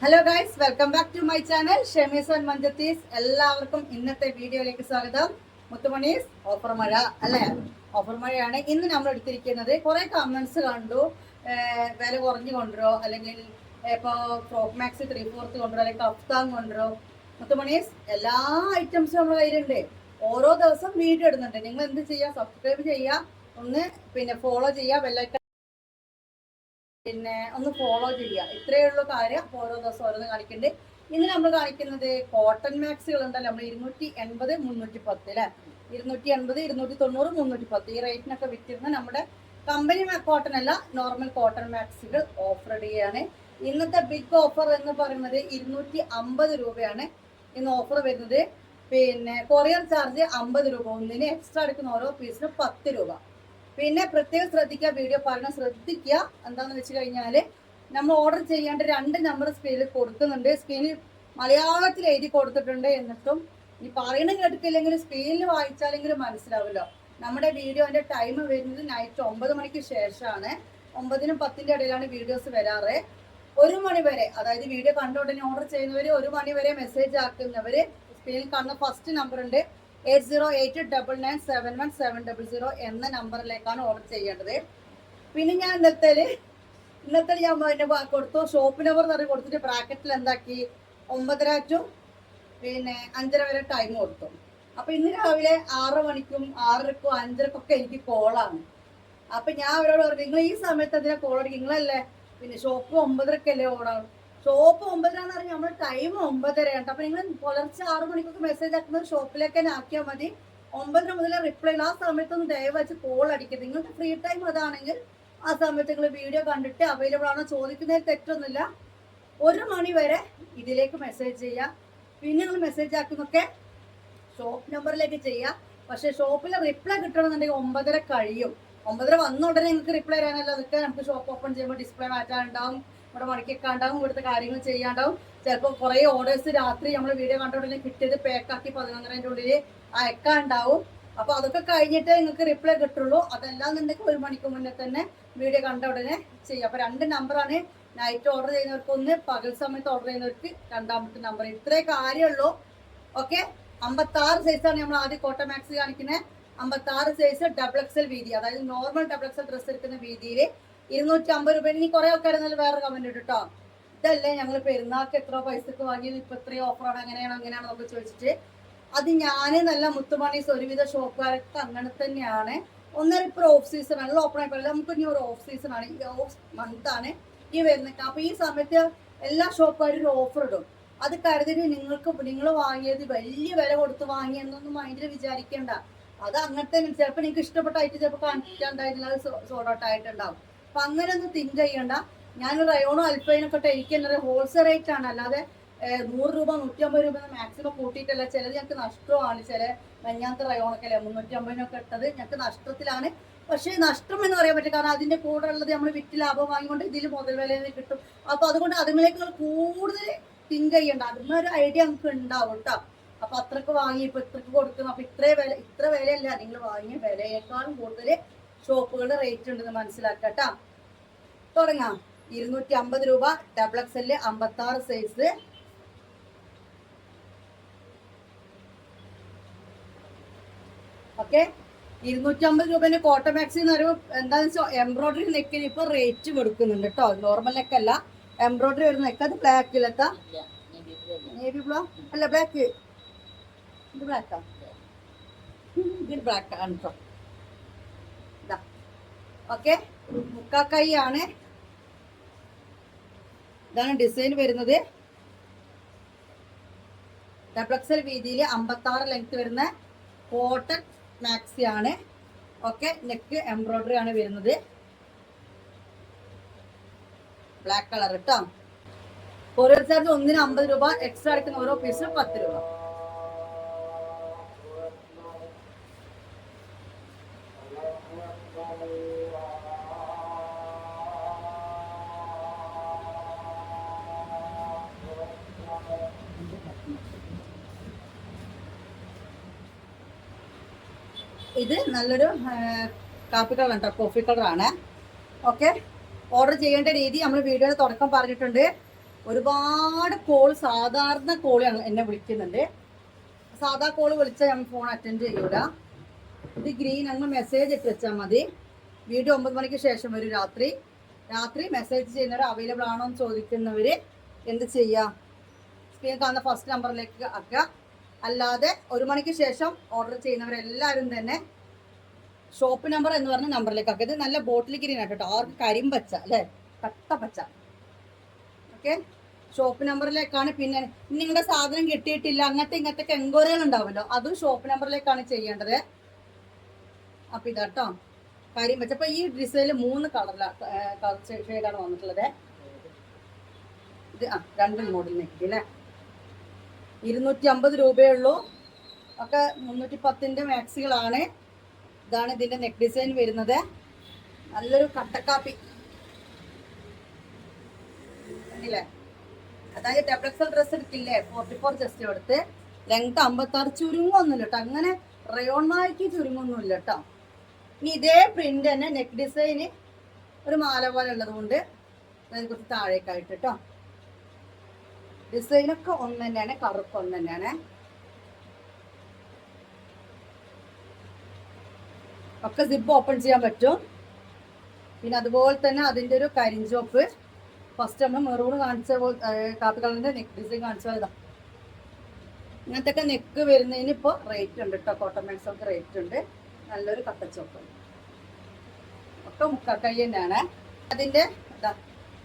Hello guys, welcome back to my channel ഷെമീസ് and മഞ്ചത്തീസ്. എല്ലാവർക്കും ഇന്നത്തെ വീഡിയോയിലേക്ക് സ്വാഗതം. മുത്തുമണീസ് ഓഫർ മഴ അല്ലേ? ഓഫർ മഴയാണ് ഇന്ന് നമ്മൾ എടുത്തിരിക്കുന്നത്. കുറെ കമന്റ്സ് കണ്ടു, വില കുറഞ്ഞു കൊണ്ടുവരോ, അല്ലെങ്കിൽ ഇപ്പോൾ ഫ്രോക്ക് മാക്സ് 3/4 കൊണ്ടുവരോ, അല്ലെങ്കിൽ കഫ്താൻ കൊണ്ടുവരോ. മുത്തുമണീസ് എല്ലാ ഐറ്റംസും നമ്മുടെ കയ്യിലുണ്ട്. ഓരോ ദിവസം വീഡിയോ ഇടുന്നുണ്ട്. നിങ്ങൾ എന്ത് ചെയ്യുക? സബ്സ്ക്രൈബ് ചെയ്യുക, ഒന്ന് ഫോളോ ചെയ്യുക, ബെല്ലൈക്കൺ ഒന്ന് ഫോളോ ചെയ്യുക. ഇത്രയേ ഉള്ളൂ കാര്യം. ഓരോ ദിവസം ഓരോന്ന് കാണിക്കുന്നുണ്ട്. ഇന്ന് നമ്മൾ കാണിക്കുന്നത് കോട്ടൺ മാക്സുകൾ ഉണ്ടല്ലോ, നമ്മൾ 280, 310 അല്ലെ, 280, 290, 310 ഈ റേറ്റിനൊക്കെ വിറ്റിരുന്ന നമ്മുടെ കമ്പനി കോട്ടൺ അല്ല, നോർമൽ കോട്ടൺ മാക്സുകൾ ഓഫർ ഇടുകയാണ്. ഇന്നത്തെ ബിഗ് ഓഫർ എന്ന് പറയുന്നത് 250 രൂപയാണ് ഇന്ന് ഓഫർ വരുന്നത്. കൊറിയർ ചാർജ് 50 രൂപ, ഒന്നിന് എക്സ്ട്രാ എടുക്കുന്ന ഓരോ പീസിനും 10 രൂപ. പിന്നെ പ്രത്യേകം ശ്രദ്ധിക്കുക, വീഡിയോ പറഞ്ഞാൽ ശ്രദ്ധിക്കുക. എന്താണെന്ന് വെച്ച് കഴിഞ്ഞാൽ നമ്മൾ ഓർഡർ ചെയ്യേണ്ട 2 നമ്പർ സ്ക്രീനിൽ കൊടുക്കുന്നുണ്ട്. സ്ക്രീനിൽ മലയാളത്തിൽ എഴുതി കൊടുത്തിട്ടുണ്ട്. എന്നിട്ടും ഈ പറയണ കേട്ടിട്ടില്ലെങ്കിൽ സ്ക്രീനിൽ വായിച്ചാലെങ്കിലും മനസ്സിലാവുമല്ലോ. നമ്മുടെ വീഡിയോന്റെ ടൈം വരുന്നത് നൈറ്റ് 9 മണിക്ക് ശേഷമാണ്. 9നും 10ന്റെ ഇടയിലാണ് വീഡിയോസ് വരാറ്. 1 മണി വരെ, അതായത് വീഡിയോ കണ്ട ഉടനെ ഓർഡർ ചെയ്യുന്നവര് 1 മണി വരെ മെസ്സേജ് ആക്കുന്നവര് സ്ക്രീനിൽ കാണുന്ന ഫസ്റ്റ് നമ്പർ ഉണ്ട് 8089971700 എന്ന നമ്പറിലേക്കാണ് ഓർഡർ ചെയ്യേണ്ടത്. പിന്നെ ഞാൻ ഇന്നത്തെ ഞാൻ കൊടുത്തു ഷോപ്പ് നമ്പർ എന്ന് പറഞ്ഞ് കൊടുത്തിട്ട് ബ്രാക്കറ്റിൽ എന്താക്കി 9:30 to 5:30 വരെ ടൈം കൊടുത്തു. അപ്പൊ ഇന്ന് രാവിലെ 6 മണിക്കും 6:30ക്കും 5:30ക്കൊക്കെ എനിക്ക് കോളാണ്. അപ്പൊ ഞാൻ അവരോട് പറഞ്ഞു, നിങ്ങൾ ഈ സമയത്ത് എന്തിനാ കോൾ അടിക്കും? നിങ്ങളല്ലേ ഷോപ്പ് 9:30ക്കല്ലേ ഓടാണ്. ഷോപ്പ് 9:30 പറഞ്ഞാൽ നമ്മുടെ ടൈം 9:30 അപ്പൊ നിങ്ങൾ പുലർച്ചെ 6 മണിക്കൊക്കെ മെസ്സേജ് ആക്കുന്നത് ഷോപ്പിലേക്ക് തന്നെ ആക്കിയാൽ മതി. 9:30 മുതൽ റിപ്ലൈ ആ സമയത്തൊന്നും ദയവച്ച് കോൾ അടിക്കരുത്. നിങ്ങൾക്ക് ഫ്രീ ടൈം അതാണെങ്കിൽ ആ സമയത്ത് നിങ്ങൾ വീഡിയോ കണ്ടിട്ട് അവൈലബിൾ ആണോ ചോദിക്കുന്നതിൽ തെറ്റൊന്നുമില്ല. 1 മണി വരെ ഇതിലേക്ക് മെസ്സേജ് ചെയ്യാം. പിന്നെ നിങ്ങൾ മെസ്സേജ് ആക്കുന്നൊക്കെ ഷോപ്പ് നമ്പറിലേക്ക് ചെയ്യാം. പക്ഷെ ഷോപ്പിൽ റിപ്ലൈ കിട്ടണമെന്നുണ്ടെങ്കിൽ 9:30 കഴിയും. 9:30 വന്ന ഉടനെ നിങ്ങൾക്ക് റിപ്ലൈ തരാനല്ലോ. അതൊക്കെ നമുക്ക് ഷോപ്പ് ഓപ്പൺ ചെയ്യുമ്പോൾ ഡിസ്പ്ലേ മാറ്റാനുണ്ടാവും, ഇവിടെ മടക്കിയൊക്കെ ഉണ്ടാവും, ഇവിടുത്തെ കാര്യങ്ങൾ ചെയ്യാണ്ടാവും. ചിലപ്പോൾ കുറേ ഓർഡേഴ്സ് രാത്രി നമ്മൾ വീഡിയോ കണ്ട ഉടനെ കിട്ടിയത് പാക്കാക്കി 11:30ന്റെ ഉള്ളിൽ അയക്കാണ്ടാവും. അപ്പൊ അതൊക്കെ കഴിഞ്ഞിട്ട് നിങ്ങൾക്ക് റിപ്ലൈ കിട്ടുള്ളൂ. അതല്ലാന്നുണ്ടെങ്കിൽ 1 മണിക്ക് മുന്നേ തന്നെ വീഡിയോ കണ്ട ഉടനെ ചെയ്യാം. അപ്പൊ 2 നമ്പറാണ്. നൈറ്റ് ഓർഡർ ചെയ്യുന്നവർക്ക് ഒന്ന്, പകൽ സമയത്ത് ഓർഡർ ചെയ്യുന്നവർക്ക് 2ാമത്തെ നമ്പർ. ഇത്രേ കാര്യമുള്ളൂ. ഓക്കെ, 56 സൈസാണ് നമ്മൾ ആദ്യം കോട്ടൺ മാക്സ് കാണിക്കുന്നത്. 56 സൈസ് XXL വീതി, അതായത് നോർമൽ XXL ഡ്രസ്സ് എടുക്കുന്ന വീതിയിൽ 250 രൂപ. ഇനി കുറെ ആൾക്കാർ നല്ല വേറെ കമന്റ് ഇട്ടോ, ഇതല്ലേ ഞങ്ങൾ പെരുന്നാൾക്ക് എത്ര പൈസക്ക് വാങ്ങിയത്, ഇപ്പൊ ഇത്രയും ഓഫറാണ്, അങ്ങനെയാണെന്നൊക്കെ ചോദിച്ചിട്ട്. അത് ഞാൻ നല്ല മുത്തുമണീസ് ഒരുവിധ ഷോപ്പുകാരൊക്കെ അങ്ങനെ തന്നെയാണ്. ഒന്നര ഇപ്പോൾ ഓഫ് സീസൺ ആണ്, ഓപ്പൺ ആയി പറയില്ല. നമുക്ക് ഇനി ഒരു ഓഫ് സീസൺ ആണ്, ഈ ഓഫ് മന്ത് ആണ് ഈ വരുന്നത്. അപ്പൊ ഈ സമയത്ത് എല്ലാ ഷോപ്പുകാരും ഓഫർ ഇടും. അത് കരുതിട്ട് നിങ്ങൾ വാങ്ങിയത് വലിയ വില കൊടുത്ത് വാങ്ങിയെന്നൊന്നും മൈൻഡിൽ വിചാരിക്കേണ്ട. അത് അങ്ങനത്തെ ചിലപ്പോൾ നിങ്ങൾക്ക് ഇഷ്ടപ്പെട്ടായിട്ട് ചിലപ്പോൾ കാണിക്കാണ്ടായിട്ടില്ല, അത് സോർട്ട് ഔട്ട് ആയിട്ടുണ്ടാവും. അപ്പൊ അങ്ങനെ ഒന്നും തിങ്ക് ചെയ്യണ്ട. ഞാൻ റയോണോ അൽഫൈനൊക്കെ എനിക്ക് തന്നെ ഹോൾസെയിൽ റേറ്റ് ആണ്, അല്ലാതെ 100 രൂപ 150 രൂപ മാക്സിമം കൂട്ടിയിട്ടല്ല. ചിലത് ഞങ്ങൾക്ക് നഷ്ടമാണ്. ചില മഞ്ഞാത്ത റയോണൊക്കെ അല്ലേ 350 ഇട്ടത് ഞങ്ങൾക്ക് നഷ്ടത്തിലാണ്. പക്ഷേ നഷ്ടം എന്ന് പറയാൻ പറ്റും, കാരണം അതിന്റെ കൂടെ ഉള്ളത് നമ്മൾ വിറ്റ് ലാഭം വാങ്ങിക്കൊണ്ട് ഇതിൽ മുതൽ വിലയിൽ കിട്ടും. അപ്പൊ അതുകൊണ്ട് അതിലേക്ക് കൂടുതൽ തിങ്ക് ചെയ്യണ്ട. അതിനൊരു ഐഡിയ നമുക്ക് ഉണ്ടാവും കേട്ടോ. അപ്പൊ അത്രക്ക് വാങ്ങി ഇപ്പൊ ഇത്രക്ക് കൊടുക്കുന്നു, അപ്പൊ ഇത്ര വിലയല്ല, നിങ്ങൾ വാങ്ങിയ വിലയേക്കാളും കൂടുതൽ ഷോപ്പുകളുടെ റേറ്റ് ഉണ്ടെന്ന് മനസ്സിലാക്കട്ടാ. തുടങ്ങാം. 250 രൂപ XXL 56 സൈസ്. ഓക്കെ, 250 രൂപേന്റെ കോട്ടൺ മാക്സി എന്ന് പറയുമ്പോൾ എന്താണെന്ന് വെച്ചാൽ എംബ്രോയിഡറി നെക്കിന് ഇപ്പൊ റേറ്റ് കൊടുക്കുന്നുണ്ട് കേട്ടോ. നോർമൽ നെക്കല്ല, എംബ്രോയിഡറി വരുന്ന നെക്ക്. അത് ബ്ലാക്കിലെത്താ, നേവി ബ്ലൂ അല്ല, ബ്ലാക്ക്. ഇത് ബ്ലാക്കാ, ഇത് ബ്ലാക്ക് ആണ് കേട്ടോ. ഓക്കെ, മുക്കാക്കൈ ആണ്. ഇതാണ് ഡിസൈൻ വരുന്നത്. XXL വീതിയിൽ 56 ലെങ്ത് വരുന്ന കോട്ടൺ മാക്സി ആണ്. ഓക്കെ, നെക്ക് എംബ്രോയിഡറി ആണ് വരുന്നത്, ബ്ലാക്ക് കളർ കേട്ടോ. കൊറിയർ ചാർജ് ഒന്നിന് 50 രൂപ, എക്സ്ട്രാ അടിക്കുന്ന ഓരോ പീസിനും 10 രൂപ. ഇത് നല്ലൊരു കാപ്പി കളർ കേട്ടോ, കോഫി കളറാണ്. ഓക്കെ, ഓർഡർ ചെയ്യേണ്ട രീതി നമ്മൾ വീഡിയോയുടെ തുടക്കം പറഞ്ഞിട്ടുണ്ട്. ഒരുപാട് കോൾ, സാധാരണ കോൾ എന്നെ വിളിക്കുന്നുണ്ട്. സാധാ കോൾ വിളിച്ചാൽ ഞാൻ ഫോൺ അറ്റൻഡ് ചെയ്യൂല. ഇത് ഗ്രീൻ അങ്ങ് മെസ്സേജ് ഇട്ട് വെച്ചാൽ മതി. വീഡിയോ 9 മണിക്ക് ശേഷം വരും. രാത്രി മെസ്സേജ് ചെയ്യുന്നവർ അവൈലബിൾ ആണോ എന്ന് ചോദിക്കുന്നവർ എന്ത് ചെയ്യുക, സ്ക്രീൻ കാണുന്ന ഫസ്റ്റ് നമ്പറിലേക്ക് ആക്കുക. അല്ലാതെ 1 മണിക്ക് ശേഷം ഓർഡർ ചെയ്യുന്നവരെല്ലാവരും തന്നെ ഷോപ്പ് നമ്പർ എന്ന് പറഞ്ഞ നമ്പറിലേക്ക് ആക്കുക. ഇത് നല്ല ബോട്ടിൽ ഗ്രീൻ ആട്ടോ, ആർക്ക് കരിമ്പച്ച അല്ലേ, കട്ടപ്പച്ച. Okay, shop നമ്പറിലേക്കാണ്. പിന്നെ നിങ്ങളുടെ സാധനം കിട്ടിയിട്ടില്ല അങ്ങനത്തെ ഇങ്ങനത്തെ എൻക്വയറികൾ ഉണ്ടാവുമല്ലോ, അതും ഷോപ്പ് നമ്പറിലേക്കാണ് ചെയ്യേണ്ടത്. അപ്പം ഇതാട്ടോ കാര്യം വെച്ച. അപ്പം ഈ ഡിസൈനിൽ 3 കളർ ഷെയ്ഡാണ് വന്നിട്ടുള്ളത്. ഇത് 2 മോഡൽ നെക്ക് അല്ലേ, 250 രൂപയേ ഉള്ളൂ. ഒക്കെ 310ന്റെ മാക്സികളാണ്. ഇതാണ് ഇതിന്റെ നെക്ക് ഡിസൈൻ വരുന്നത്. നല്ലൊരു കട്ടക്കാപ്പി അല്ലേ, അതായത് ഡബിൾ ഡ്രസ് എടുക്കില്ലേ 44 ജസ്റ്റ് എടുത്ത്. ലെങ്ത് 56. ചുരുങ്ങൊന്നുമില്ല കേട്ടോ, അങ്ങനെ റയോൺ മായ്ക്ക് ചുരുങ്ങൊന്നുമില്ല കേട്ടോ. ഇനി ഇതേ പ്രിന്റ് തന്നെ നെക്ക് ഡിസൈന് ഒരു മാല പോലെ ഉള്ളത് കൊണ്ട് അതായത് കുറച്ച് താഴേക്കായിട്ട് കേട്ടോ. ഡിസൈനൊക്കെ ഒന്ന് തന്നെയാണ്, കറുപ്പ് ഒന്ന് തന്നെയാണ്. ഒക്കെ സിബ് ഓപ്പൺ ചെയ്യാൻ പറ്റും. പിന്നെ അതുപോലെ തന്നെ അതിൻ്റെ ഒരു കരിഞ്ചോപ്പ് ഫസ്റ്റ് നമ്മൾ മെറൂൺ കാണിച്ച കാപ്പി കളറിന്റെ നെക്ക് ഡിസൈൻ കാണിച്ചാൽ ഇതാ. ഇങ്ങനത്തെ ഒക്കെ നെക്ക് വരുന്നതിന് ഇപ്പോൾ റേറ്റ് ഉണ്ട് കേട്ടോ. കോട്ടൺ മാക്സ് ഒക്കെ റേറ്റ് ഉണ്ട്. നല്ലൊരു കട്ടച്ചോപ്പ് ഒക്കെ മുക്കാക്കൈ തന്നെയാണ്. അതിൻ്റെ ഇതാ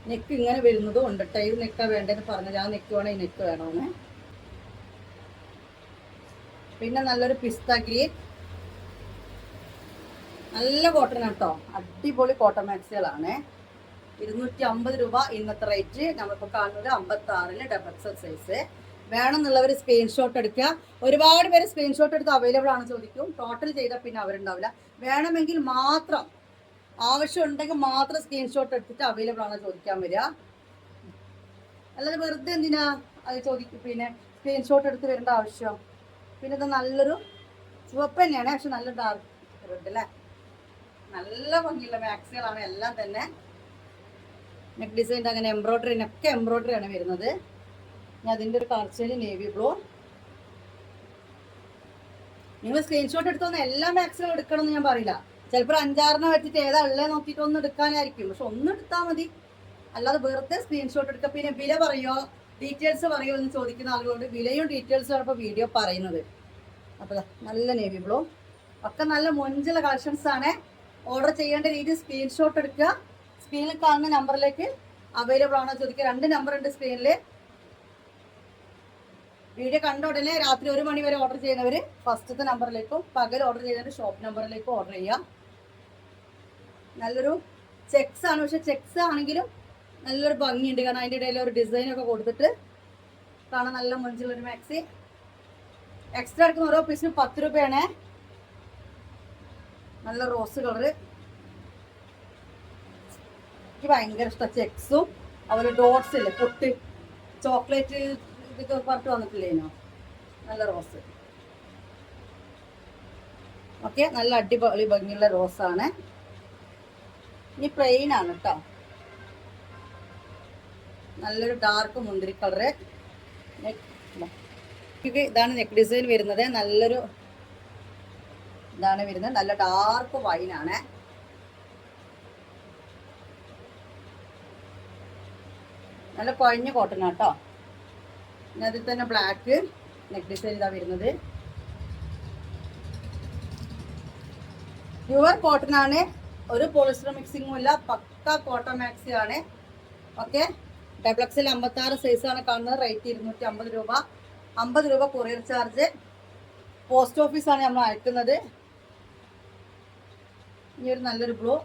നെക്ക് ഇങ്ങനെ വരുന്നതും ഉണ്ട് കേട്ടോ. ഇത് നെക്കാണ് വേണ്ടതെന്ന് പറഞ്ഞത്, ആ നെക്ക് വേണം, ഈ നെക്ക് വേണമെന്ന്. പിന്നെ നല്ലൊരു പിസ്ത ഗ്രീൻ, നല്ല കോട്ടൺ കേട്ടോ, അടിപൊളി കോട്ടൺ മാക്സികളാണ്. 250 രൂപ ഇന്നത്തെ റേറ്റ്. നമ്മളിപ്പോൾ കാണുന്നത് 56 ഡബിൾ എക്സൽ സൈസ്. വേണമെന്നുള്ളവർ സ്ക്രീൻഷോട്ട് എടുക്കുക. ഒരുപാട് പേര് സ്ക്രീൻഷോട്ട് എടുത്ത് അവൈലബിൾ ആണ് ചോദിക്കും. ടോട്ടൽ ചെയ്താൽ പിന്നെ അവരുണ്ടാവില്ല. വേണമെങ്കിൽ മാത്രം, ആവശ്യമുണ്ടെങ്കിൽ മാത്രം സ്ക്രീൻഷോട്ട് എടുത്തിട്ട് അവൈലബിൾ ആണ് ചോദിക്കാൻ വരിക. അല്ലാതെ വെറുതെ എന്തിനാ അത് ചോദിക്കും, പിന്നെ സ്ക്രീൻഷോട്ട് എടുത്ത് വരേണ്ട ആവശ്യം. പിന്നെ ഇത് നല്ലൊരു ചുവപ്പ് തന്നെയാണ്, പക്ഷെ നല്ല ഡാർക്ക് റെഡ് അല്ലേ. നല്ല ഭംഗിയുള്ള മാക്സികളാണ് എല്ലാം തന്നെ. നെക്ക് ഡിസൈൻ്റെ അങ്ങനെ എംബ്രോയ്ഡറിനൊക്കെ എംബ്രോയ്ഡറി ആണ് വരുന്നത്. ഞാൻ അതിൻ്റെ ഒരു കാർച്ചേല് നേവി ബ്ലൂ. നിങ്ങൾ സ്ക്രീൻഷോട്ട് എടുത്തൊന്ന് എല്ലാ മാക്സികളും എടുക്കണം എന്ന് ഞാൻ പറയില്ല. ചിലപ്പോൾ 5-6 വെച്ചിട്ട് ഏതാ ഉള്ളത് നോക്കിയിട്ട് ഒന്ന് എടുക്കാനായിരിക്കും. പക്ഷെ ഒന്ന് എടുത്താൽ മതി, അല്ലാതെ വെറുതെ സ്ക്രീൻഷോട്ട് എടുക്കുക. പിന്നെ വില പറയുമോ ഡീറ്റെയിൽസ് പറയുമോ എന്ന് ചോദിക്കുന്ന ആളുകളോട് വിലയും ഡീറ്റെയിൽസും ആണ് ഇപ്പോൾ വീഡിയോ പറയുന്നത്. അപ്പോൾ നല്ല നേവി ബ്ലൂ ഒക്കെ നല്ല മൊഞ്ചുള്ള കളക്ഷൻസ് ആണ്. ഓർഡർ ചെയ്യേണ്ട രീതി സ്ക്രീൻഷോട്ട് എടുക്കുക. സ്ക്രീനിൽ കാണുന്ന നമ്പറിലേക്ക് അവൈലബിൾ ആണോ ചോദിക്കുക. 2 നമ്പർ ഉണ്ട് സ്ക്രീനിൽ. വീഡിയോ കണ്ട ഉടനെ രാത്രി 1 മണി വരെ ഓർഡർ ചെയ്യുന്നവർ ഫസ്റ്റത്തെ നമ്പറിലേക്കും, പകൽ ഓർഡർ ചെയ്യുന്നവർ ഷോപ്പ് നമ്പറിലേക്കും ഓർഡർ ചെയ്യാം. നല്ലൊരു ചെക്സ് ആണ്, പക്ഷെ ചെക്സ് ആണെങ്കിലും നല്ലൊരു ഭംഗിയുണ്ട്. കാരണം അതിൻ്റെ ഇടയിൽ ഒരു ഡിസൈനൊക്കെ കൊടുത്തിട്ട് കാണാൻ നല്ല മൊഞ്ചുള്ളൊരു മാക്സി. എക്സ്ട്രാ എടുക്കുന്ന ഓരോ പീസിനും 10 രൂപയാണ്. നല്ല റോസ് കളറ് എനിക്ക് ഭയങ്കര ഇഷ്ടം. ചെക്സും അതുപോലെ ഡോട്ട്സ് ഇല്ലേ, പൊട്ട് ചോക്ലേറ്റ് ഇതൊക്കെ പറഞ്ഞിട്ട് വന്നിട്ടില്ലേനോ, നല്ല റോസ്. ഓക്കെ, നല്ല അടിപൊളി ഭംഗിയുള്ള റോസാണ്. ഇനി പ്ലെയിൻ ആണ് കേട്ടോ. നല്ലൊരു ഡാർക്ക് മുന്തിരി കളറ്. ഇതാണ് നെക്ക് ഡിസൈൻ വരുന്നത്. നല്ലൊരു ഇതാണ് വരുന്നത്. നല്ല ഡാർക്ക് വൈനാണ്. നല്ല കുഴഞ്ഞ കോട്ടൺ കേട്ടോ. പിന്നെ അതിൽ തന്നെ ബ്ലാക്ക് നെക്ക് ഡിസൈൻ ഇതാ വരുന്നത്. പ്യുവർ കോട്ടൺ ആണ്, ഒരു പോളിസ്റ്റർ മിക്സിങ്ങും ഇല്ല. പക്ക കോട്ടൺ മാക്സി ആണ്. ഓക്കെ, ഡബിൾ എക്സൽ 56 സൈസാണ് കാണുന്നത്. റേറ്റ് 250 രൂപ. 50 രൂപ കൊറിയർ ചാർജ്. പോസ്റ്റ് ഓഫീസാണ് നമ്മൾ അയക്കുന്നത്. ഇനി ഒരു നല്ലൊരു ബ്ലൂ.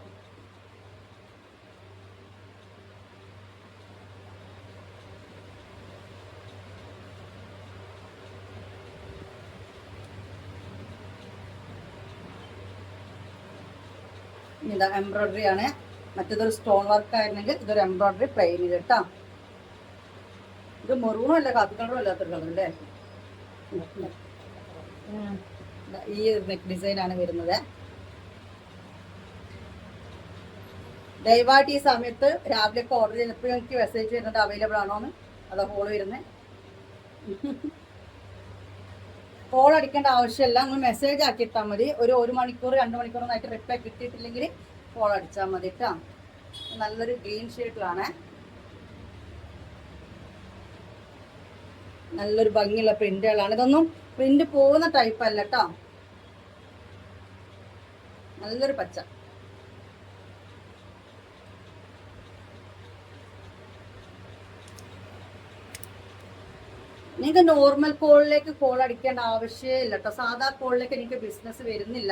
ഇതാ എംബ്രോയിഡറി ആണ്. മറ്റേതൊരു സ്റ്റോൺ വർക്ക് ആയിരുന്നെങ്കിൽ ഇതൊരു എംബ്രോയിഡറി പ്ലെയിൻ ചെയ്ത് കേട്ടോ. ഇത് മെറൂണും അല്ല കാപ്പി കളറും അല്ലാത്തൊരു കളർ അല്ലേ. ഈ നെക്ക് ഡിസൈൻ ആണ് വരുന്നത്. ദയവായിട്ട് ഈ സമയത്ത് രാവിലെ ഒക്കെ ഓർഡർ ചെയ്തപ്പോൾ എനിക്ക് മെസ്സേജ് വരുന്നത് അവൈലബിൾ ആണോന്ന് അതാ ഹോള് വരുന്നത്. കോൾ അടിക്കേണ്ട ആവശ്യമില്ല, നിങ്ങൾ മെസ്സേജ് ആക്കിയിട്ടാൽ മതി. ഒരു മണിക്കൂർ 2 മണിക്കൂറൊന്നായിട്ട് റിപ്ലൈ കിട്ടിയിട്ടില്ലെങ്കിൽ കോൾ അടിച്ചാൽ മതി കേട്ടോ. നല്ലൊരു ഗ്രീൻ ഷെയ്ഡിലാണ്, നല്ലൊരു ഭംഗിയുള്ള പ്രിന്റുകളാണ്. ഇതൊന്നും പ്രിന്റ് പോകുന്ന ടൈപ്പ് അല്ല കേട്ടോ, നല്ലൊരു പച്ച. നിങ്ങൾക്ക് നോർമൽ കോളിലേക്ക് കോൾ അടിക്കേണ്ട ആവശ്യമില്ല കേട്ടോ. സാധാ കോളിലേക്ക് എനിക്ക് ബിസിനസ് വരുന്നില്ല,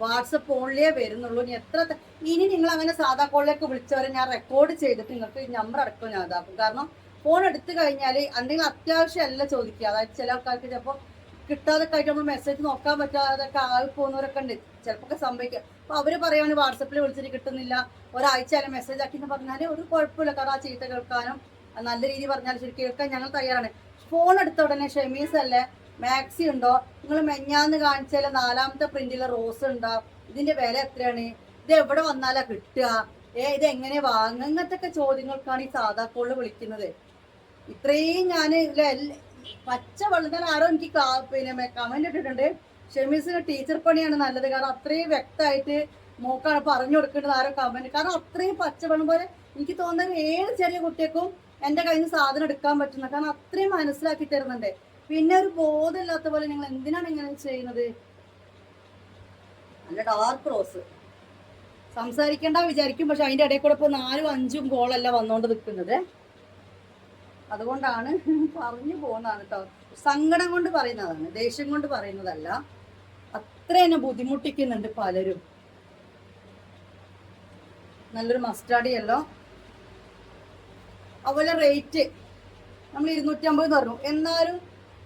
വാട്സപ്പ് ഓൺലിയേ വരുന്നുള്ളൂ. ഇനി നിങ്ങൾ അങ്ങനെ സാധാ കോളിലേക്ക് വിളിച്ചവരെ ഞാൻ റെക്കോർഡ് ചെയ്തിട്ട് നിങ്ങൾക്ക് നമ്പർ അടക്കം ഞാൻ ഇതാക്കും. കാരണം ഫോൺ എടുത്തു കഴിഞ്ഞാൽ എന്തെങ്കിലും അത്യാവശ്യമല്ല ചോദിക്കുക. അതായത് ചില ആൾക്കാർക്ക് ചിലപ്പോൾ കിട്ടാതൊക്കെ ആയിട്ട് നമ്മൾ മെസ്സേജ് നോക്കാൻ പറ്റാതൊക്കെ ആയി പോകുന്നവരൊക്കെ ഉണ്ട്, ചിലപ്പോൾ സംഭവിക്കുക. അപ്പോൾ അവർ പറയുകയാണ് വാട്സപ്പിൽ വിളിച്ചിട്ട് കിട്ടുന്നില്ല, ഒരാഴ്ച ആയാലും മെസ്സേജ് ആക്കി എന്ന് പറഞ്ഞാൽ ഒരു കുഴപ്പമില്ല. കാരണം ആ ചീത്ത കേൾക്കാനും നല്ല രീതിയിൽ പറഞ്ഞാൽ ശരി കേൾക്കാൻ ഞങ്ങൾ തയ്യാറാണ്. ഫോൺ എടുത്ത ഉടനെ ഷെമീസ് അല്ലേ, മാക്സി ഉണ്ടോ, നിങ്ങൾ മെഞ്ഞാന്ന് കാണിച്ചാൽ 4ാമത്തെ പ്രിന്റിലെ റോസ് ഉണ്ടോ, ഇതിന്റെ വില എത്രയാണ്, ഇത് എവിടെ വന്നാലാ കിട്ടുക, ഇത് എങ്ങനെ വാങ്ങുക, ഇങ്ങനത്തെ ചോദ്യങ്ങൾക്കാണ് ഈ സാധാ കോളിൽ വിളിക്കുന്നത്. ഇത്രയും ഞാൻ പച്ച വെള്ളം ആരോ എനിക്ക് പിന്നെ കമന്റ് ഇട്ടിട്ടുണ്ട്, ഷെമീസിന് ടീച്ചർ പണിയാണ് നല്ലത്. കാരണം അത്രയും വ്യക്തമായിട്ട് മോക്കാണ് പറഞ്ഞു കൊടുക്കേണ്ടത് ആരോ കമന്റ്. കാരണം അത്രയും പച്ചവെള്ളം പോലെ എനിക്ക് തോന്നുന്നത് ഏത് ചെറിയ കുട്ടികൾക്കും എൻ്റെ കയ്യിൽ നിന്ന് സാധനം എടുക്കാൻ പറ്റുന്ന, കാരണം അത്രയും മനസ്സിലാക്കി തരുന്നുണ്ട്. പിന്നെ ഒരു ബോധമില്ലാത്ത പോലെ നിങ്ങൾ എന്തിനാണ് ഇങ്ങനെ ചെയ്യുന്നത്. നല്ല ഡാർക്ക് റോസ് സംസാരിക്കേണ്ട വിചാരിക്കും, പക്ഷെ അതിൻ്റെ ഇടയിൽ കൂടെ ഇപ്പോൾ 4ഉം 5ഉം കോളല്ല വന്നുകൊണ്ട് നിൽക്കുന്നത്. അതുകൊണ്ടാണ് പറഞ്ഞു പോകുന്നതാണ് കേട്ടോ. സങ്കടം കൊണ്ട് പറയുന്നതാണ്, ദേഷ്യം കൊണ്ട് പറയുന്നതല്ല. അത്ര എന്നെ ബുദ്ധിമുട്ടിക്കുന്നുണ്ട് പലരും. നല്ലൊരു മസ്റ്റാർഡ് യെല്ലോ. അതുപോലെ റേറ്റ് നമ്മൾ 250 പറഞ്ഞു. എന്നാലും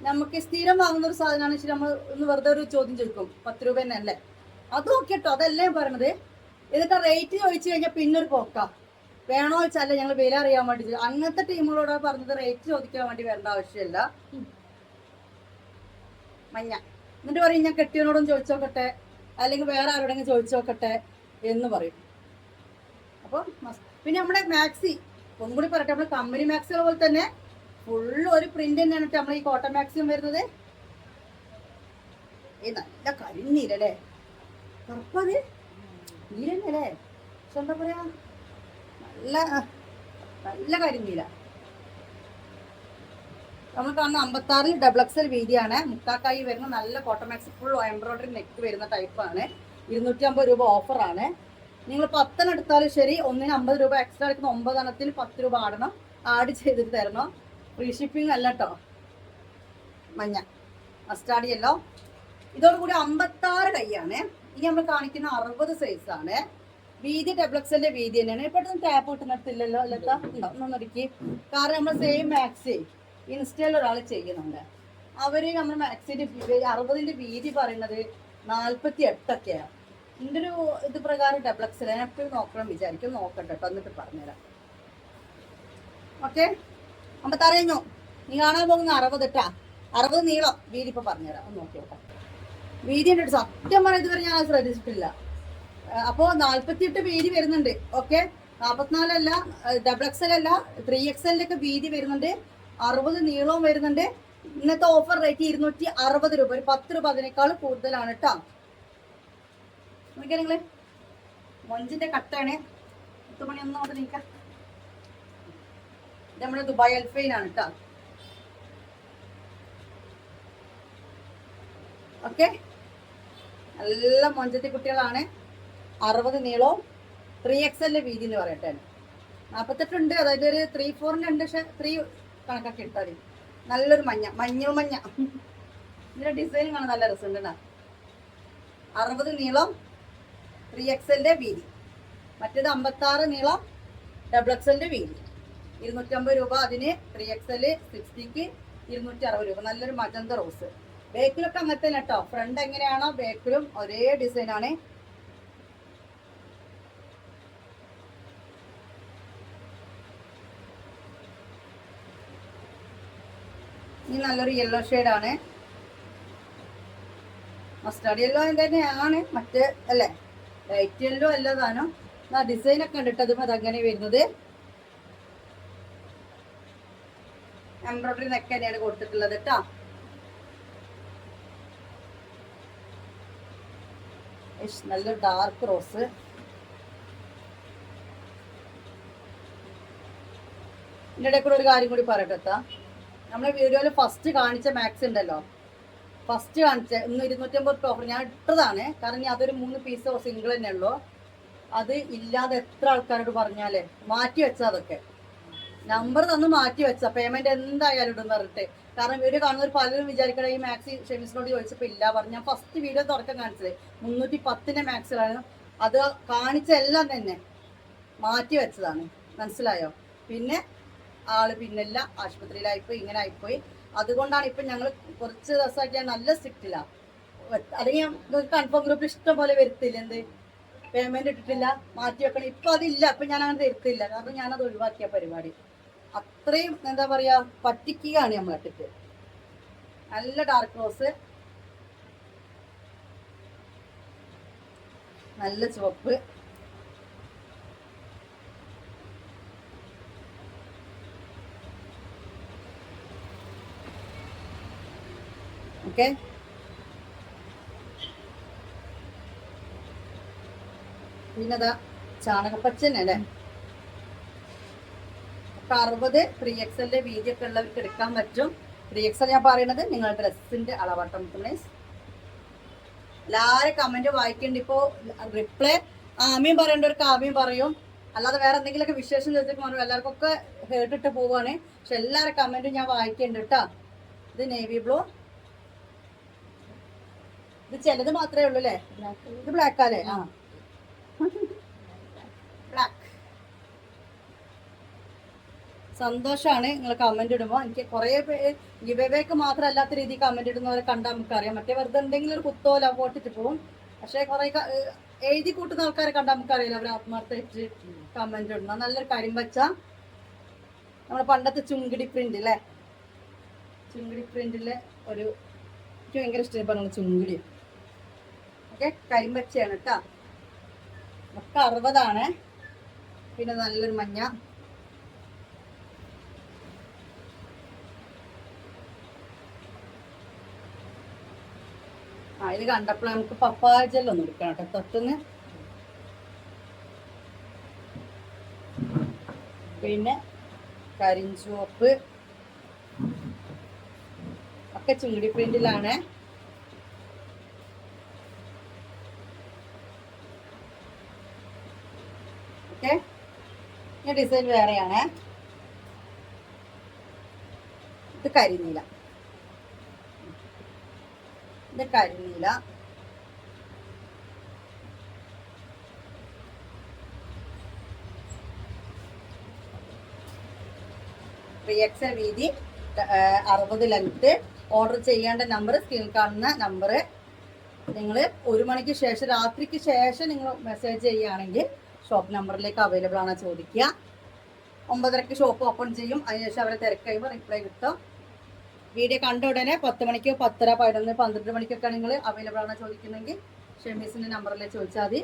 നമുക്ക് സ്ഥിരം വാങ്ങുന്ന ഒരു സാധനമാണ് ശരി, നമ്മൾ ഒന്ന് വെറുതെ ഒരു ചോദ്യം ചോദിക്കും 10 രൂപ തന്നെ അല്ലേ, അത് നോക്കിട്ടോ. അതല്ലേ പറയണത്. എന്നിട്ട് റേറ്റ് ചോദിച്ചു കഴിഞ്ഞാൽ പിന്നൊരു പോക്ക വേണോ വെച്ചല്ലേ ഞങ്ങൾ വില അറിയാൻ വേണ്ടി. അങ്ങനത്തെ ടീമുകളോട് പറഞ്ഞത് റേറ്റ് ചോദിക്കാൻ വേണ്ടി വരേണ്ട ആവശ്യമില്ല. മഞ്ഞ എന്നിട്ട് പറയും ഞാൻ കെട്ടിയവനോടും ചോദിച്ചോക്കട്ടെ, അല്ലെങ്കിൽ വേറെ ആരോടെങ്കിലും ചോദിച്ചോക്കട്ടെ എന്ന് പറയും. അപ്പം പിന്നെ നമ്മുടെ മാക്സി ഒന്നും കൂടി പറയട്ടെ, നമ്മുടെ കമ്പനി മാക്സികൾ പോലെ തന്നെ ഫുള്ള് ഒരു പ്രിന്റ് തന്നെയാണ് നമ്മൾ ഈ കോട്ടൺ മാക്സിയും വരുന്നത്. നല്ല കരിനീരല്ലേ, കറുപ്പത് നീരല്ലേ, പക്ഷെ എന്താ പറയാ, നല്ല നല്ല കരിനീല. നമ്മൾ കാണുന്ന 56 XXL വീതിയാണ്, മുക്കാക്കായി വരുന്ന നല്ല cotton maxi full embroidery neck വരുന്ന ടൈപ്പാണ്. 250 രൂപ ഓഫറാണ്. നിങ്ങൾ 10 എടുത്താലും ശരി, ഒന്നിന് 50 രൂപ എക്സ്ട്രാ എടുക്കുന്ന 9 എണ്ണത്തിന് 10 രൂപ ആഡ് ചെയ്തിട്ട് തരണം. ഫ്രീ ഷിപ്പിംഗ് അല്ല കേട്ടോ. മഞ്ഞ മസ്റ്റാർഡ് യെല്ലോ. ഇതോടുകൂടി 56 കൈയാണ്. ഇനി നമ്മൾ കാണിക്കുന്ന 60 സൈസാണ്. വീതി XXL വീതി തന്നെയാണ്. പെട്ടെന്ന് ടാപ്പ് കിട്ടുന്നിടത്തില്ലല്ലോ അല്ലത്താ ഉണ്ടോ ഒന്നൊടിക്ക്. കാരണം നമ്മൾ സെയിം മാക്സി ഇൻസ്റ്റയിൽ ഒരാൾ ചെയ്യുന്നുണ്ട്, അവര് നമ്മൾ മാക്സിന്റെ 60ന്റെ വീതി പറയുന്നത് 48ഒക്കെയാണ്. എൻ്റെ ഒരു ഇത് പ്രകാരം XXL ഞാൻ എപ്പോഴും നോക്കണം വിചാരിക്കും, നോക്കട്ടെ കേട്ടോ, എന്നിട്ട് പറഞ്ഞുതരാം. ഓക്കെ 56 കഴിഞ്ഞു. നീ കാണാൻ പോകുന്ന 60 ഇട്ടാ, 60 നീളം. വീതി ഇപ്പൊ പറഞ്ഞുതരാം, ഒന്ന് നോക്കി നോക്കാം. വീതി ഉണ്ട് സത്യം പറഞ്ഞ ഇതുവരെ ഞാൻ അത് ശ്രദ്ധിച്ചിട്ടില്ല. അപ്പോൾ 48 വീതി വരുന്നുണ്ട്. ഓക്കെ 44 അല്ല, XXL അല്ല, 3XL ഒക്കെ വീതി വരുന്നുണ്ട്, 60 നീളവും വരുന്നുണ്ട്. ഇന്നത്തെ ഓഫർ റേറ്റ് 260 രൂപ, ഒരു 10 രൂപ അതിനേക്കാൾ കൂടുതലാണ് കേട്ടോ. നോക്കിയാ നിങ്ങള് മൊഞ്ചിന്റെ കട്ടാണ്. 10 മണി ഒന്നും അവിടെ നീക്കാം. ഇത് നമ്മുടെ ദുബായ് അൽഫൈനാണ് കേട്ടോ. ഓക്കെ നല്ല മൊഞ്ചത്തി കുട്ടികളാണ്. 60 നീളവും 3XL വീതി എന്ന് പറയട്ടെ. 48 ഉണ്ട്, അതായത് ഒരു 3-4 ഉണ്ട്, പക്ഷെ 3 കണക്കാക്കി എടുത്താൽ മതി. നല്ലൊരു മഞ്ഞ മഞ്ഞ ഇതിന്റെ ഡിസൈൻ കാണാൻ നല്ല രസമുണ്ട്. 60 നീളം 3XL വീതി, മറ്റേത് 56 നീളം XXL വീതി. 250 രൂപ അതിന്. 3XL 60ക്ക് 260 രൂപ. നല്ലൊരു മജന്ത റോസ്. ബേക്കിലൊക്കെ അങ്ങനെ തന്നെ കേട്ടോ, ഫ്രണ്ട് എങ്ങനെയാണോ ബേക്കിലും ഒരേ ഡിസൈനാണ്. ഈ നല്ലൊരു യെല്ലോ ഷെയ്ഡാണ്, മസ്റ്റാർഡ് യെല്ലോ തന്നെയാണ്, മറ്റേ അല്ലേ ലൈറ്റ് യെല്ലോ അല്ല താനും. ഡിസൈനൊക്കെ കണ്ടിട്ട് അതും അതങ്ങനെ വരുന്നത്. എംബ്രോയിഡറി നെക്ക് തന്നെയാണ് കൊടുത്തിട്ടുള്ളത് കേട്ടോ. നല്ലൊരു ഡാർക്ക് റോസ്. ഇതിൻ്റെ ഇടയിൽ കൂടെ ഒരു കാര്യം കൂടി പറയട്ടെ. നമ്മളെ വീഡിയോയിൽ ഫസ്റ്റ് കാണിച്ച മാക്സ് ഉണ്ടല്ലോ, ഫസ്റ്റ് കാണിച്ച 250 ഓഫർ ഞാൻ ഇട്ടതാണ്. കാരണം ഞാൻ അതൊരു 3 പീസോ സിംഗിൾ തന്നെ ഉള്ളൂ. അത് ഇല്ലാതെ എത്ര ആൾക്കാരോട് പറഞ്ഞാലേ മാറ്റി വെച്ചാൽ അതൊക്കെ നമ്പർ തന്ന് മാറ്റി വെച്ച പേയ്മെന്റ് എന്തായാലും ഇടുന്ന് പറഞ്ഞിട്ട്. കാരണം വീഡിയോ കാണുന്നവർ പലരും വിചാരിക്കണം ഈ മാക്സി ഷെമീസിനോട് ചോദിച്ചപ്പോൾ ഇല്ല പറഞ്ഞു. ഞാൻ ഫസ്റ്റ് വീഡിയോ തുറക്കാൻ കാണിച്ചത് 310 മാക്സിലാണ്. അത് കാണിച്ച എല്ലാം തന്നെ മാറ്റി വെച്ചതാണ്, മനസ്സിലായോ? പിന്നെ ആള് പിന്നല്ല, ആശുപത്രിയിലായിപ്പോയി, ഇങ്ങനെ ആയിപ്പോയി. അതുകൊണ്ടാണ് ഇപ്പം ഞങ്ങൾ കുറച്ച് ദിവസമായിട്ട് ഞാൻ നല്ല സ്ട്രിക്റ്റില്ല. അല്ലെങ്കിൽ കൺഫേം ഗ്രൂപ്പിൽ ഇഷ്ടം പോലെ വരുത്തില്ല, എന്ത് പേയ്മെന്റ് ഇട്ടിട്ടില്ല മാറ്റി വെക്കണം. ഇപ്പം അതില്ല, അപ്പം ഞാൻ അങ്ങനെ തരുത്തില്ല. കാരണം ഞാനത് ഒഴിവാക്കിയ പരിപാടി. അത്രയും എന്താ പറയാ, പറ്റിക്കുകയാണ് നമ്മളിട്ടിട്ട്. നല്ല ഡാർക്ക് റോസ്, നല്ല ചുവപ്പ്, ഓക്കെ. പിന്നെതാ ചാണകപ്പച്ചൻ അല്ലേ, 60 3XL വീതിയൊക്കെ ഉള്ളവർക്ക് എടുക്കാൻ പറ്റും. 3XL ഞാൻ പറയുന്നത് നിങ്ങളുടെ ഡ്രസ്സിന്റെ അളവട്ടം. എല്ലാവരും കമന്റ് വായിക്കേണ്ട. ഇപ്പോ റിപ്ലൈ ആമയും പറയേണ്ടവർക്ക് ആമയും പറയും, അല്ലാതെ വേറെ എന്തെങ്കിലുമൊക്കെ വിശേഷം ചോദിച്ചിട്ട് പറയും. എല്ലാവർക്കും ഒക്കെ കേട്ടിട്ട് പോവാണ്. പക്ഷെ എല്ലാവരും കമന്റും ഞാൻ വായിക്കേണ്ട കേട്ടോ. ഇത് നേവി ബ്ലൂ, ഇത് ചിലത് മാത്രമേ ഉള്ളൂ അല്ലേ. ഇത് ബ്ലാക്ക് അല്ലേ? ആ ബ്ലാക്ക്. സന്തോഷമാണ് നിങ്ങൾ കമന്റ് ഇടുമ്പോൾ. എനിക്ക് കുറേ പേര് ഗിവേവേക്ക് മാത്രം അല്ലാത്ത രീതിയിൽ കമന്റ് ഇടുന്നവരെ കണ്ടാൽ നമുക്കറിയാം. മറ്റേ വെറുതെ എന്തെങ്കിലും ഒരു കുത്തോ ലവോട്ടിട്ട് പോകും. പക്ഷെ കുറെ എഴുതി കൂട്ടുന്ന ആൾക്കാരെ കണ്ടാൽ നമുക്കറിയില്ല അവർ ആത്മാർത്ഥമായിട്ട് കമന്റ് ഇടുന്ന. നല്ലൊരു കരിമ്പച്ച, നമ്മുടെ പണ്ടത്തെ ചുങ്കിടി പ്രിന്റ് അല്ലേ, ചുങ്കിടി പ്രിന്റിലെ ഒരു എനിക്ക് ഭയങ്കര ഇഷ്ടപ്പെടുന്ന ചുങ്കിടി. ഓക്കെ, കരിമ്പച്ചയാണ് കേട്ടോ. ഒക്കെ 60. പിന്നെ നല്ലൊരു മഞ്ഞ, ഇത് കണ്ടപ്പോൾ നമുക്ക് പപ്പായ ജെല്ലൊന്നും എടുക്കണം കേട്ടോ തൊട്ടുന്ന്. പിന്നെ കരിഞ്ചുവപ്പ് ഒക്കെ ചുണ്ടി പ്രിന്റിലാണ്. ഓക്കെ, ഈ ഡിസൈൻ വേറെയാണ്. ഇത് കരിനീല, ഇത് കരിനീല. XL വീതി, 60 ലെങ്ത്. ഓർഡർ ചെയ്യേണ്ട നമ്പർ സ്ക്രീനിൽ കാണുന്ന നമ്പർ. നിങ്ങൾ 1 മണിക്ക് ശേഷം, രാത്രിക്ക് ശേഷം നിങ്ങൾ മെസ്സേജ് ചെയ്യുകയാണെങ്കിൽ ഷോപ്പ് നമ്പറിലേക്ക് അവൈലബിൾ ആണോ ചോദിക്കുക. 9:30 ഷോപ്പ് ഓപ്പൺ ചെയ്യും. അതിനുശേഷം അവരെ തിരക്ക് കഴിയുമ്പോൾ റിപ്ലൈ കിട്ടും. വീഡിയോ കണ്ട ഉടനെ 10 മണിക്കോ 10:30 11 12 മണിക്കൊക്കെ നിങ്ങൾ അവൈലബിൾ ആണോ ചോദിക്കുന്നെങ്കിൽ ഷെമീസിൻ്റെ നമ്പറിലേക്ക് ചോദിച്ചാൽ മതി.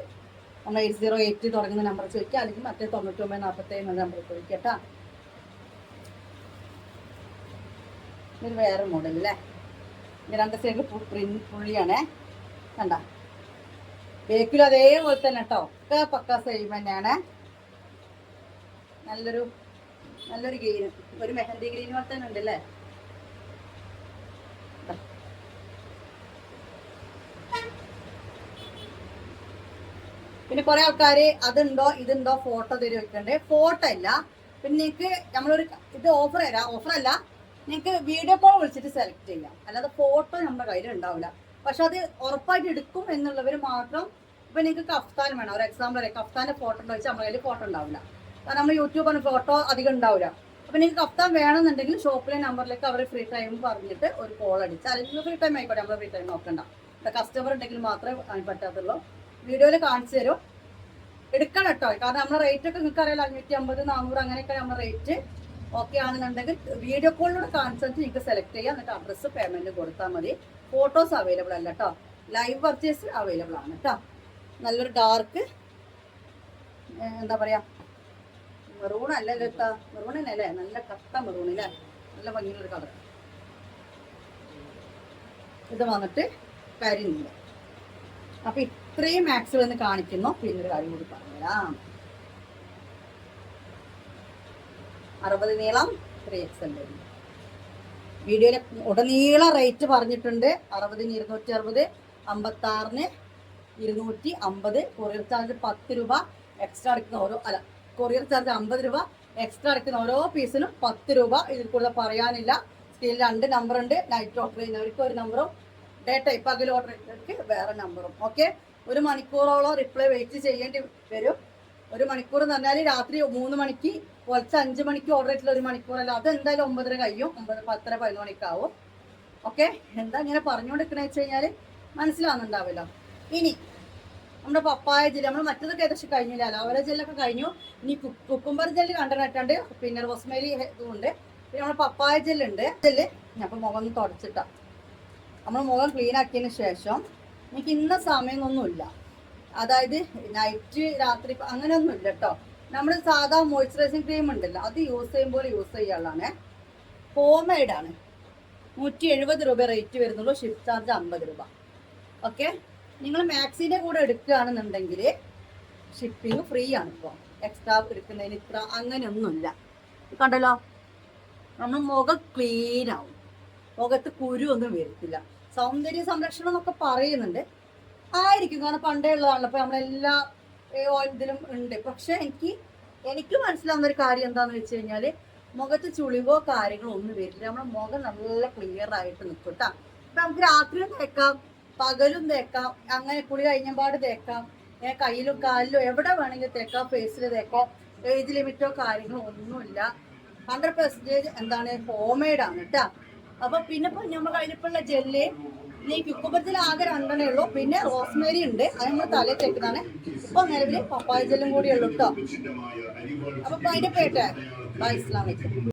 നമ്മൾ 808 തുടങ്ങുന്ന നമ്പർ ചോദിക്കുക, അല്ലെങ്കിൽ മറ്റേ 9947 നമ്പർ ചോദിക്കുക കേട്ടോ. ഇത് വേറെ മോഡൽ അല്ലേ. ഇത് 2 സൈഡിൽ പുള്ളിയാണേ, കണ്ട. ബേക്കിലും അതേപോലെ തന്നെ കേട്ടോ, ഒക്കെ പക്ക സെയിം തന്നെയാണ്. നല്ലൊരു ഗ്രീൻ, ഒരു മെഹന്തി ഗ്രീൻ പോലെ തന്നെ ഉണ്ട് അല്ലേ. പിന്നെ കുറെ ആൾക്കാര് അതുണ്ടോ ഇതുണ്ടോ ഫോട്ടോ തരുവെക്കണ്ടേ. ഫോട്ടോ ഇല്ല. പിന്നെ നിങ്ങൾക്ക് നമ്മളൊരു ഇത് ഓഫർ അല്ല, നിങ്ങൾക്ക് വീഡിയോ കോൾ വിളിച്ചിട്ട് സെലക്ട് ചെയ്യാം. അല്ലാതെ ഫോട്ടോ നമ്മുടെ കയ്യിൽ ഉണ്ടാവില്ല. പക്ഷെ അത് ഉറപ്പായിട്ട് എടുക്കും എന്നുള്ളവർ മാത്രം. ഇപ്പൊ നിങ്ങൾക്ക് കഫ്താൻ വേണം, ഒരു എക്സാമ്പിൾ അറിയാം, കഫ്താന്റെ ഫോട്ടോ ഉണ്ടോ വെച്ചാൽ നമ്മുടെ കയ്യിൽ ഫോട്ടോ ഉണ്ടാവില്ല. കാരണം നമ്മൾ യൂട്യൂബാണ്, ഫോട്ടോ അധികം ഉണ്ടാവില്ല. അപ്പൊ നിങ്ങൾക്ക് കഫ്താൻ വേണമെന്നുണ്ടെങ്കിൽ ഷോപ്പിലെ നമ്പറിലേക്ക് അവർ ഫ്രീ ടൈം പറഞ്ഞിട്ട് ഒരു കോൾ അടിച്ചാൽ, അല്ലെങ്കിൽ ഫ്രീ ടൈം ആയിക്കോട്ടെ, നമ്മൾ ഫ്രീ ടൈം നോക്കണ്ട. കസ്റ്റമർ ഉണ്ടെങ്കിൽ മാത്രമേ പറ്റാത്തുള്ളൂ. വീഡിയോയിൽ കാണിച്ചു തരും, എടുക്കണം കേട്ടോ. കാരണം നമ്മുടെ റേറ്റ് ഒക്കെ നിങ്ങൾക്ക് അറിയാലോ, 550 400 അങ്ങനെയൊക്കെ നമ്മുടെ റേറ്റ്. ഓക്കെ ആണെന്നുണ്ടെങ്കിൽ വീഡിയോ കോളിലൂടെ കാണിച്ചിട്ട് നിങ്ങൾക്ക് സെലക്ട് ചെയ്യാം. എന്നിട്ട് അഡ്രസ്സ് പേയ്മെന്റ് കൊടുത്താൽ മതി. ഫോട്ടോസ് അവൈലബിൾ അല്ല കേട്ടോ, ലൈവ് പർച്ചേസ് അവൈലബിൾ ആണ് കേട്ടോ. നല്ലൊരു ഡാർക്ക് എന്താ പറയാ, മെറൂൺ അല്ലല്ലോ, മെറൂൺ തന്നെ അല്ലേ, നല്ല കട്ട മെറൂൺ അല്ലേ, നല്ല ഭംഗിയുള്ളൊരു കളർ. ഇത് വന്നിട്ട് കരിനീല. അപ്പൊ ഇത്രയും മാക്സിൽ എന്ന് കാണിക്കുന്നു. പിന്നെ ഒരു കാര്യം കൂടി പറഞ്ഞുതരാം. 60 നീളം 3XL. വീഡിയോയിലെ ഉടനീളം റേറ്റ് പറഞ്ഞിട്ടുണ്ട്. 60-ന് 260, 56-ന് 250. കൊറിയർ ചാർജ് 10 രൂപ എക്സ്ട്രാ അടയ്ക്കുന്ന കൊറിയർ ചാർജ് 50 രൂപ എക്സ്ട്രാ അടയ്ക്കുന്ന ഓരോ പീസിനും 10 രൂപ. ഇതിൽ കൂടുതൽ പറയാനില്ല. സ്ക്രീനിൽ 2 നമ്പർ ഉണ്ട്. നൈറ്റ് ഓർഡർ ചെയ്യുന്നവർക്ക് ഒരു നമ്പറും ഡേ ടൈപ്പ് പകൽ ഓർഡർ ചെയ്യുന്നവർക്ക് വേറെ നമ്പറും. ഓക്കെ, 1 മണിക്കൂറോളം റിപ്ലൈ വെയിറ്റ് ചെയ്യേണ്ടി വരും. 1 മണിക്കൂർ എന്ന് പറഞ്ഞാൽ രാത്രി 3 മണിക്ക് പുലർച്ചെ 5 മണിക്ക് ഓർഡർ ചെയ്തിട്ടുള്ള 1 മണിക്കൂറല്ല. അത് എന്തായാലും 9:30 കഴിയും. 9, 10, 11 മണിക്കാവും. ഓക്കെ, എന്താ ഇങ്ങനെ പറഞ്ഞുകൊണ്ടിരിക്കണ വെച്ച് കഴിഞ്ഞാൽ മനസ്സിലാവുന്നുണ്ടാവില്ല. ഇനി നമ്മുടെ പപ്പായ ജെല്ല്, നമ്മൾ മറ്റതൊക്കെ ഏകദേശം കഴിഞ്ഞില്ല. അലോവേര ജെല്ലൊക്കെ കഴിഞ്ഞു. ഇനി കുക്കുംബർ ജെല്ല് കണ്ടിട്ടുണ്ട്. പിന്നെ റോസ്മേരി ഇതുണ്ട്. പിന്നെ നമ്മുടെ പപ്പായ ജെല്ലുണ്ട്. ജെല്ല് അപ്പം മുഖം ഒന്ന് തുടച്ചിട്ടാ. നമ്മൾ മുഖം ക്ലീൻ ആക്കിയതിന് ശേഷം എനിക്ക് ഇന്ന സമയമൊന്നുമില്ല, അതായത് നൈറ്റ് രാത്രി അങ്ങനെയൊന്നും ഇല്ല കേട്ടോ. നമ്മൾ സാധാ മോയ്സ്ചറൈസിങ് ക്രീം ഉണ്ടല്ലോ, അത് യൂസ് ചെയ്യുമ്പോൾ യൂസ് ചെയ്യാനുള്ളതാണ്. ഹോം മെയ്ഡാണ്. 170 രൂപ റേറ്റ് വരുന്നുള്ളൂ. ഷിപ്പ് ചാർജ് 50 രൂപ. ഓക്കെ, നിങ്ങൾ മാക്സിൻ്റെ കൂടെ എടുക്കുകയാണെന്നുണ്ടെങ്കിൽ ഷിപ്പിംഗ് ഫ്രീ ആണ്. ഇപ്പോൾ എക്സ്ട്രാ എടുക്കുന്നതിന് ഇത്ര അങ്ങനെയൊന്നുമില്ല. കണ്ടല്ലോ, നമ്മൾ മുഖം ക്ലീൻ ആവും. മുഖത്ത് കുരു ഒന്നും വരത്തില്ല. സൗന്ദര്യ സംരക്ഷണം എന്നൊക്കെ പറയുന്നുണ്ട്, ആയിരിക്കും, കാരണം പണ്ടേ ഉള്ളതാണല്ലോ. അപ്പോൾ നമ്മളെല്ലാ ഇതിലും ഉണ്ട്. പക്ഷെ എനിക്ക് മനസ്സിലാവുന്ന ഒരു കാര്യം എന്താണെന്ന് വെച്ച് കഴിഞ്ഞാൽ മുഖത്ത് ചുളിവോ കാര്യങ്ങളോ ഒന്നും വരില്ല. നമ്മുടെ മുഖം നല്ല ക്ലിയർ ആയിട്ട് നിൽക്കും കേട്ടോ. ഇപ്പം നമുക്ക് രാത്രിയും തേക്കാം, പകലും തേക്കാം, അങ്ങനെ കുളി കഴിഞ്ഞപാട് തേക്കാം, കയ്യിലും കാലിലും എവിടെ വേണമെങ്കിലും തേക്കാം, ഫേസിൽ തേക്കാം. ഏജ് ലിമിറ്റോ കാര്യങ്ങളോ ഒന്നുമില്ല. 100% എന്താണ് ഹോം മെയ്ഡ് ആണ് കേട്ടോ. അപ്പൊ പിന്നെ നമ്മുടെ കയ്യിലിപ്പുള്ള ജെല്ല് ഈ കുക്കുംബർ ജെല്ല് ആകെ 2 ഉള്ളൂ. പിന്നെ റോസ്മേരി ഉണ്ട്, അത് നമ്മൾ തലയിൽ തേക്കുന്നതാണ്. ഇപ്പൊ നിലവിൽ പപ്പായ ജെല്ലും കൂടി ഉള്ളൂ കേട്ടോ. അപ്പൊ അതിന്റെ പേട്ടെ ബൈ, അസ്സലാമു അലൈക്കും.